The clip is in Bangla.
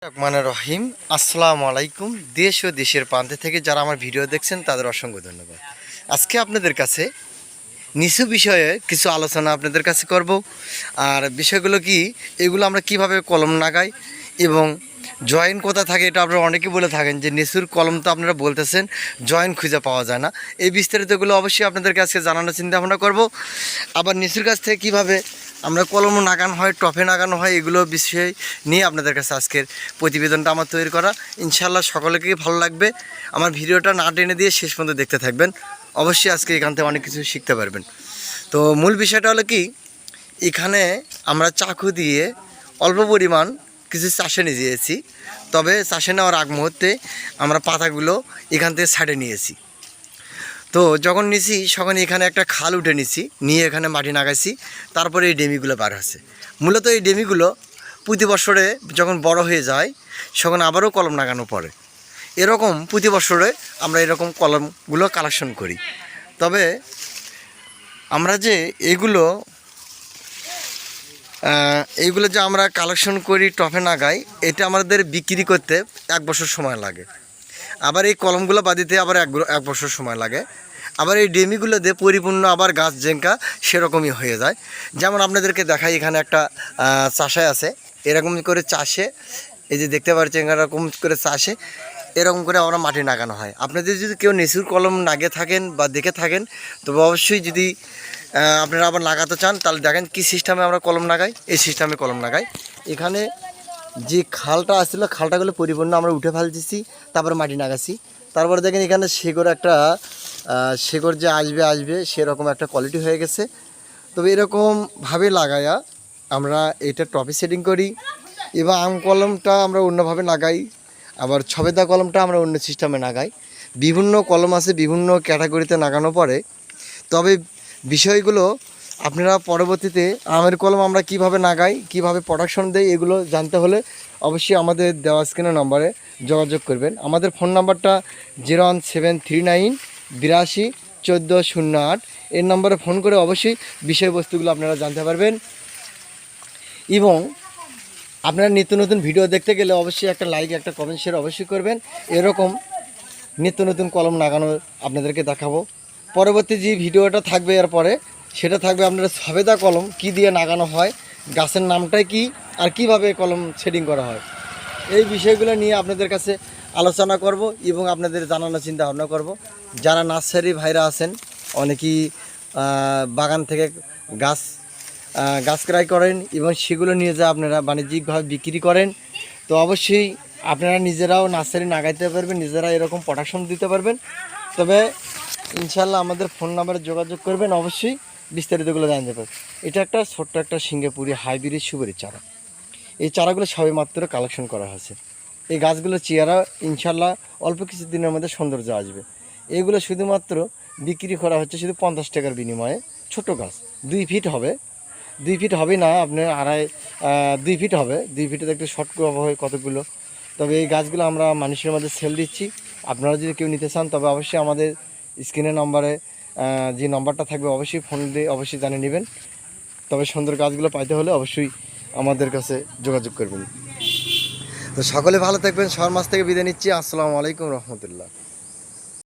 রহমানুর রহিম। আসসালামু আলাইকুম। দেশ ও দেশের প্রান্তে থেকে যারা আমার ভিডিও দেখছেন তাদের অসংখ্য ধন্যবাদ। আজকে আপনাদের কাছে নিচু বিষয়ে কিছু আলোচনা আপনাদের কাছে করব। আর বিষয়গুলো কি, এগুলো আমরা কিভাবে কলম লাগাই এবং জয়েন কোথা থাকে, এটা আপনারা অনেকেই বলে থাকেন যে নিচুর কলম তো আপনারা বলতেছেন জয়েন খুঁজে পাওয়া যায় না। এই বিস্তারিতগুলো অবশ্যই আপনাদের কাছে জানানোর চিন্তা ভাবনা করব। আবার নিচুর কাছ থেকে কিভাবে আমরা কলম নাগানো হয়, টফে নাগানো হয়, এগুলো বিষয় নিয়ে আপনাদের কাছে আজকের প্রতিবেদনটা আমার তৈরি করা। ইনশাআল্লাহ সকলকেই ভালো লাগবে। আমার ভিডিওটা না টেনে দিয়ে শেষ পর্যন্ত দেখতে থাকবেন। অবশ্যই আজকে এখান থেকে অনেক কিছু শিখতে পারবেন। তো মূল বিষয়টা হলো কি, এখানে আমরা চাকু দিয়ে অল্প পরিমাণ কিছু চাষে নিয়েছি। তবে চাষে নেওয়ার আগ মুহূর্তে আমরা পাতাগুলো এখান থেকে ছাড়ে নিয়েছি। তো যখন নিছি তখন এখানে একটা খাল উঠে নিছি, নিয়ে এখানে মাটি নাগাইছি। তারপরে এই ডেমিগুলো বার হচ্ছে। মূলত এই ডেমিগুলো প্রতি বছরে যখন বড় হয়ে যায় তখন আবারও কলম লাগানো পড়ে। এরকম প্রতি বছরে আমরা এরকম কলমগুলো কালেকশন করি। তবে আমরা যে এইগুলো যে আমরা কালেকশন করি টফে নাগাই, এটা আমাদের বিক্রি করতে 1 বছর সময় লাগে। আবার এই কলমগুলো বাঁধিতে আবার এক বছর সময় লাগে। আবার এই ডেমিগুলো দিয়ে পরিপূর্ণ আবার গাছ জেঙ্কা সেরকমই হয়ে যায়। যেমন আপনাদেরকে দেখাই, এখানে একটা চাষায় আছে, এরকম করে চাষে, এই যে দেখতে পাচ্ছেন এরকম করে চাষে এরকম করে আমরা মাটি নাগানো হয়। আপনাদের যদি কেউ নিচুর কলম নাগে থাকেন বা দেখে থাকেন, তবে অবশ্যই যদি আপনারা আবার লাগাতে চান তাহলে দেখেন কি সিস্টেমে আমরা কলম লাগাই। এই সিস্টেমে কলম লাগাই। এখানে যে খালটা আসছিলো, খালটাগুলো পরিপূর্ণ আমরা উঠে ফেলতেছি, তারপরে মাটি নাগাছি। তারপরে দেখেন এখানে শেকড় যে আসবে সেরকম একটা কোয়ালিটি হয়ে গেছে। তবে এরকমভাবে লাগায়া আমরা এটা টপে সেটিং করি। এবং আম কলমটা আমরা অন্যভাবে লাগাই, আবার ছবেদা কলমটা আমরা অন্য সিস্টেমে লাগাই। বিভিন্ন কলম আছে, বিভিন্ন ক্যাটাগরিতে লাগানো পড়ে। তবে বিষয়গুলো আপনারা পরবর্তীতে আমের কলম আমরা কিভাবে লাগাই, কিভাবে প্রোডাকশন দেই, এগুলো জানতে হলে অবশ্যই আমাদের দেওয়া স্ক্রিনের নম্বরে যোগাযোগ করবেন। আমাদের ফোন নাম্বারটা 01739 82 14 08। এর নম্বরে ফোন করে অবশ্যই বিষয়বস্তুগুলো আপনারা জানতে পারবেন। এবং আপনারা নিত্য নতুন ভিডিও দেখতে গেলে অবশ্যই একটা লাইক, একটা কমেন্ট, শেয়ার অবশ্যই করবেন। এরকম নিত্য নতুন কলম লাগানো আপনাদেরকে দেখাবো। পরবর্তী যে ভিডিওটা থাকবে এরপরে, সেটা থাকবে আপনারা সবেদা কলম কি দিয়ে লাগানো হয়, গাছের নামটাই কি, আর কিভাবে কলম সেটিং করা হয়, এই বিষয়গুলো নিয়ে আপনাদের কাছে আলোচনা করব এবং আপনাদের জানানোর চিন্তা ভাবনা করব। যারা নার্সারি ভাইরা আছেন, অনেকেই বাগান থেকে গাছ ক্রয় করেন এবং সেগুলো নিয়ে যা আপনারা বাণিজ্যিকভাবে বিক্রি করেন। তো অবশ্যই আপনারা নিজেরাও নার্সারি লাগাইতে পারবেন, নিজেরা এরকম প্রোডাকশন দিতে পারবেন। তবে ইনশাল্লাহ আমাদের ফোন নাম্বারে যোগাযোগ করবেন, অবশ্যই বিস্তারিতগুলো জানতে পারবেন। এটা একটা ছোট্ট একটা সিঙ্গাপুরি হাইব্রিড সুপারির চারা। এই চারাগুলো সবে মাত্র কালেকশন করা হয়েছে। এই গাছগুলো চেয়ারা ইনশাল্লাহ অল্প কিছু দিনের মধ্যে সৌন্দর্য আসবে। এগুলো শুধুমাত্র বিক্রি করা হচ্ছে শুধু 50 টাকার বিনিময়ে। ছোট গাছ 2 ফিট হবে, 2 ফিট হবে না, আপনার 2 ফিট হবে। 2 ফিটে একটু শর্ট হয় কতগুলো। তবে এই গাছগুলো আমরা মানুষের মধ্যে সেল দিচ্ছি। আপনারা যদি কেউ নিতে চান তবে অবশ্যই আমাদের স্ক্রিনের নম্বরে যে নম্বরটা থাকবে অবশ্যই ফোন দিয়ে অবশ্যই জানিয়ে নেবেন। তবে সুন্দর গাছগুলো পাইতে হলে অবশ্যই আমাদের কাছে যোগাযোগ করবেন। তো সকলে ভালো থাকবেন। সবার মাছ থেকে বিদায় নিচ্ছি। আসসালামু আলাইকুম রহমতুল্লাহ।